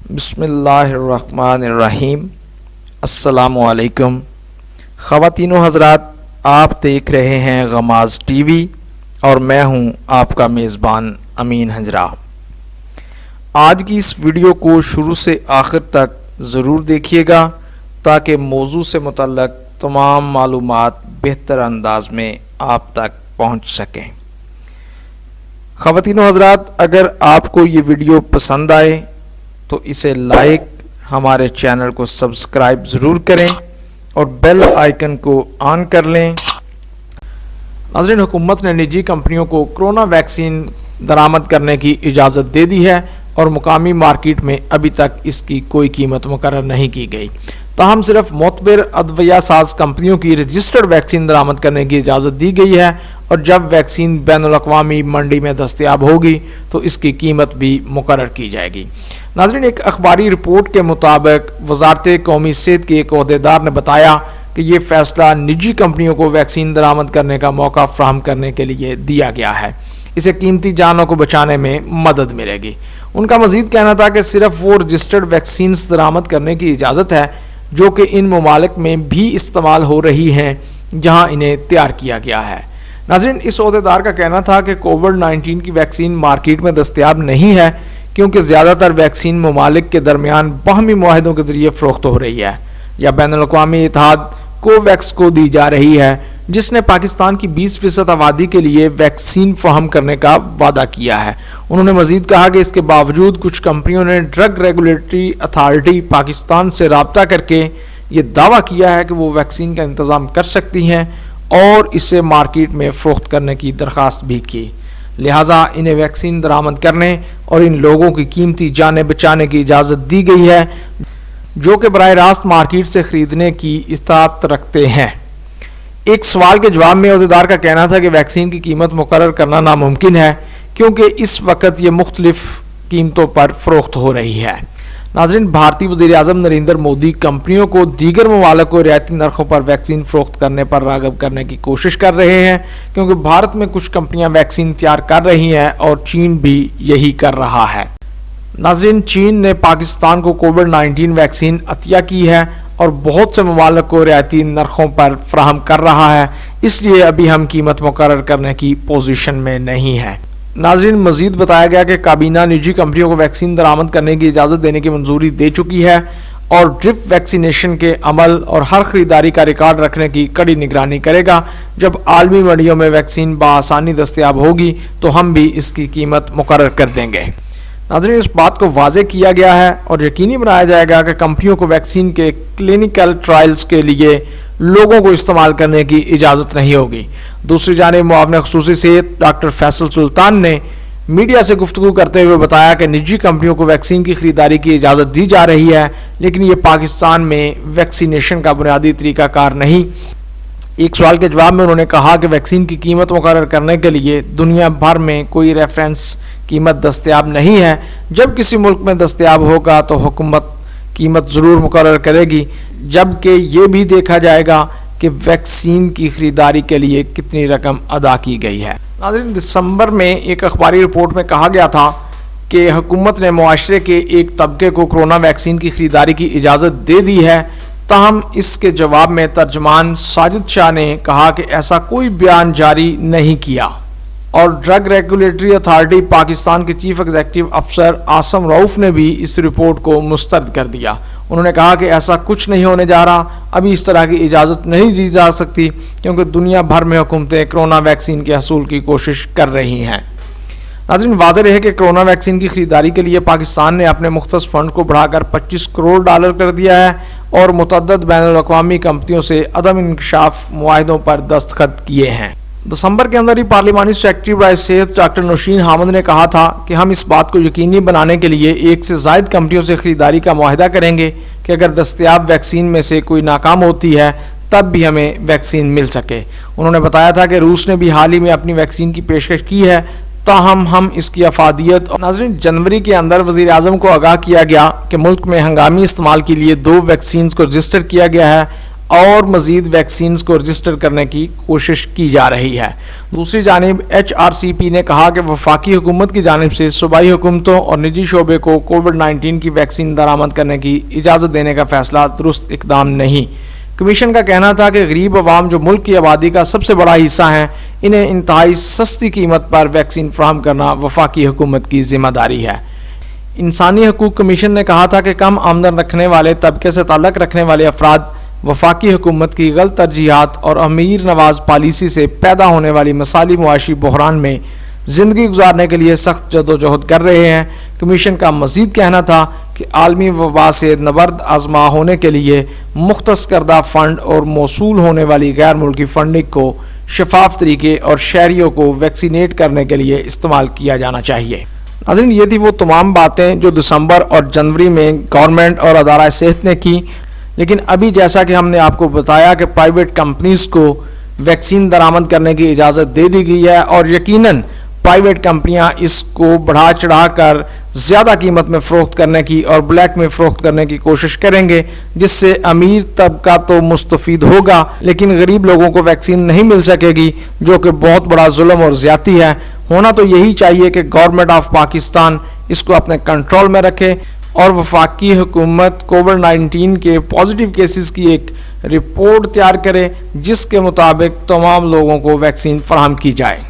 بسم اللہ الرحمن الرحیم۔ السلام علیکم خواتین و حضرات، آپ دیکھ رہے ہیں غماز ٹی وی اور میں ہوں آپ کا میزبان امین ہنجرا۔ آج کی اس ویڈیو کو شروع سے آخر تک ضرور دیکھیے گا تاکہ موضوع سے متعلق تمام معلومات بہتر انداز میں آپ تک پہنچ سکیں۔ خواتین و حضرات، اگر آپ کو یہ ویڈیو پسند آئے تو اسے لائک، ہمارے چینل کو سبسکرائب ضرور کریں اور بیل آئیکن کو آن کر لیں۔ ناظرین، حکومت نے نجی کمپنیوں کو کرونا ویکسین درآمد کرنے کی اجازت دے دی ہے اور مقامی مارکیٹ میں ابھی تک اس کی کوئی قیمت مقرر نہیں کی گئی، تاہم صرف معتبر ادویہ ساز کمپنیوں کی رجسٹرڈ ویکسین درآمد کرنے کی اجازت دی گئی ہے، اور جب ویکسین بین الاقوامی منڈی میں دستیاب ہوگی تو اس کی قیمت بھی مقرر کی جائے گی۔ ناظرین، ایک اخباری رپورٹ کے مطابق وزارت قومی صحت کے ایک عہدیدار نے بتایا کہ یہ فیصلہ نجی کمپنیوں کو ویکسین درآمد کرنے کا موقع فراہم کرنے کے لیے دیا گیا ہے۔ اسے قیمتی جانوں کو بچانے میں مدد ملے گی۔ ان کا مزید کہنا تھا کہ صرف وہ رجسٹرڈ ویکسینز درآمد کرنے کی اجازت ہے جو کہ ان ممالک میں بھی استعمال ہو رہی ہیں جہاں انہیں تیار کیا گیا ہے۔ ناظرین، اس عہدیدار کا کہنا تھا کہ کووڈ-19 کی ویکسین مارکیٹ میں دستیاب نہیں ہے کیونکہ زیادہ تر ویکسین ممالک کے درمیان باہمی معاہدوں کے ذریعے فروخت ہو رہی ہے یا بین الاقوامی اتحاد کوویکس کو دی جا رہی ہے، جس نے پاکستان کی 20% آبادی کے لیے ویکسین فراہم کرنے کا وعدہ کیا ہے۔ انہوں نے مزید کہا کہ اس کے باوجود کچھ کمپنیوں نے ڈرگ ریگولیٹری اتھارٹی پاکستان سے رابطہ کر کے یہ دعویٰ کیا ہے کہ وہ ویکسین کا انتظام کر سکتی ہیں اور اسے مارکیٹ میں فروخت کرنے کی درخواست بھی کی، لہٰذا انہیں ویکسین درآمد کرنے اور ان لوگوں کی قیمتی جانیں بچانے کی اجازت دی گئی ہے جو کہ براہ راست مارکیٹ سے خریدنے کی اطاعت رکھتے ہیں۔ ایک سوال کے جواب میں عہدیدار کا کہنا تھا کہ ویکسین کی قیمت مقرر کرنا ناممکن ہے کیونکہ اس وقت یہ مختلف قیمتوں پر فروخت ہو رہی ہے۔ ناظرین، بھارتی وزیر اعظم نریندر مودی کمپنیوں کو دیگر ممالک کو رعایتی نرخوں پر ویکسین فروخت کرنے پر راغب کرنے کی کوشش کر رہے ہیں کیونکہ بھارت میں کچھ کمپنیاں ویکسین تیار کر رہی ہیں اور چین بھی یہی کر رہا ہے۔ ناظرین، چین نے پاکستان کو کووڈ-19 ویکسین عطیہ کی ہے اور بہت سے ممالک کو رعایتی نرخوں پر فراہم کر رہا ہے، اس لیے ابھی ہم قیمت مقرر کرنے کی پوزیشن میں نہیں ہیں۔ ناظرین، مزید بتایا گیا کہ کابینہ نجی کمپنیوں کو ویکسین درآمد کرنے کی اجازت دینے کی منظوری دے چکی ہے اور ڈرپ ویکسینیشن کے عمل اور ہر خریداری کا ریکارڈ رکھنے کی کڑی نگرانی کرے گا۔ جب عالمی منڈیوں میں ویکسین بآسانی دستیاب ہوگی تو ہم بھی اس کی قیمت مقرر کر دیں گے۔ ناظرین، اس بات کو واضح کیا گیا ہے اور یقینی بنایا جائے گا کہ کمپنیوں کو ویکسین کے کلینیکل ٹرائلز کے لیے لوگوں کو استعمال کرنے کی اجازت نہیں ہوگی۔ دوسری جانب معاون خصوصی صحت ڈاکٹر فیصل سلطان نے میڈیا سے گفتگو کرتے ہوئے بتایا کہ نجی کمپنیوں کو ویکسین کی خریداری کی اجازت دی جا رہی ہے لیکن یہ پاکستان میں ویکسینیشن کا بنیادی طریقہ کار نہیں۔ ایک سوال کے جواب میں انہوں نے کہا کہ ویکسین کی قیمت مقرر کرنے کے لیے دنیا بھر میں کوئی ریفرنس قیمت دستیاب نہیں ہے۔ جب کسی ملک میں دستیاب ہوگا تو حکومت قیمت ضرور مقرر کرے گی، جبکہ یہ بھی دیکھا جائے گا کہ ویکسین کی خریداری کے لیے کتنی رقم ادا کی گئی ہے۔ ناظرین، دسمبر میں ایک اخباری رپورٹ میں کہا گیا تھا کہ حکومت نے معاشرے کے ایک طبقے کو کرونا ویکسین کی خریداری کی اجازت دے دی ہے، تاہم اس کے جواب میں ترجمان ساجد شاہ نے کہا کہ ایسا کوئی بیان جاری نہیں کیا، اور ڈرگ ریگولیٹری اتھارٹی پاکستان کے چیف ایگزیکٹو افسر عاصم رؤف نے بھی اس رپورٹ کو مسترد کر دیا۔ انہوں نے کہا کہ ایسا کچھ نہیں ہونے جا رہا، ابھی اس طرح کی اجازت نہیں دی جا سکتی کیونکہ دنیا بھر میں حکومتیں کرونا ویکسین کے حصول کی کوشش کر رہی ہیں۔ ناظرین، واضح رہے کہ کرونا ویکسین کی خریداری کے لیے پاکستان نے اپنے مختص فنڈ کو بڑھا کر $25 کروڑ کر دیا ہے اور متعدد بین الاقوامی کمپنیوں سے عدم انکشاف معاہدوں پر دستخط کیے ہیں۔ دسمبر کے اندر ہی پارلیمانی سیکرٹری برائے صحت ڈاکٹر نوشین حامد نے کہا تھا کہ ہم اس بات کو یقینی بنانے کے لیے ایک سے زائد کمپنیوں سے خریداری کا معاہدہ کریں گے کہ اگر دستیاب ویکسین میں سے کوئی ناکام ہوتی ہے تب بھی ہمیں ویکسین مل سکے۔ انہوں نے بتایا تھا کہ روس نے بھی حال ہی میں اپنی ویکسین کی پیشکش کی ہے، تاہم ہم اس کی افادیت اور ناظرین، جنوری کے اندر وزیر اعظم کو آگاہ کیا گیا کہ ملک میں ہنگامی استعمال کے لیے 2 ویکسینز کو رجسٹر کیا گیا ہے۔ اور مزید ویکسینز کو رجسٹر کرنے کی کوشش کی جا رہی ہے۔ دوسری جانب HRCP نے کہا کہ وفاقی حکومت کی جانب سے صوبائی حکومتوں اور نجی شعبے کو کووڈ-19 کی ویکسین درآمد کرنے کی اجازت دینے کا فیصلہ درست اقدام نہیں۔ کمیشن کا کہنا تھا کہ غریب عوام جو ملک کی آبادی کا سب سے بڑا حصہ ہیں، انہیں انتہائی سستی قیمت پر ویکسین فراہم کرنا وفاقی حکومت کی ذمہ داری ہے۔ انسانی حقوق کمیشن نے کہا تھا کہ کم آمدن رکھنے والے طبقے سے تعلق رکھنے والے افراد وفاقی حکومت کی غلط ترجیحات اور امیر نواز پالیسی سے پیدا ہونے والی مثالی معاشی بحران میں زندگی گزارنے کے لیے سخت جدوجہد کر رہے ہیں۔ کمیشن کا مزید کہنا تھا کہ عالمی وبا سے نبرد آزما ہونے کے لیے مختص کردہ فنڈ اور موصول ہونے والی غیر ملکی فنڈنگ کو شفاف طریقے اور شہریوں کو ویکسینیٹ کرنے کے لیے استعمال کیا جانا چاہیے۔ ناظرین، یہ تھی وہ تمام باتیں جو دسمبر اور جنوری میں گورنمنٹ اور ادارہ صحت نے کی، لیکن ابھی جیسا کہ ہم نے آپ کو بتایا کہ پرائیویٹ کمپنیز کو ویکسین درآمد کرنے کی اجازت دے دی گئی ہے، اور یقیناً پرائیویٹ کمپنیاں اس کو بڑھا چڑھا کر زیادہ قیمت میں فروخت کرنے کی اور بلیک میں فروخت کرنے کی کوشش کریں گے، جس سے امیر طبقہ تو مستفید ہوگا لیکن غریب لوگوں کو ویکسین نہیں مل سکے گی، جو کہ بہت بڑا ظلم اور زیادتی ہے۔ ہونا تو یہی چاہیے کہ گورنمنٹ آف پاکستان اس کو اپنے کنٹرول میں رکھے اور وفاقی حکومت کووڈ-19 کے پازیٹیو کیسز کی ایک رپورٹ تیار کرے، جس کے مطابق تمام لوگوں کو ویکسین فراہم کی جائے۔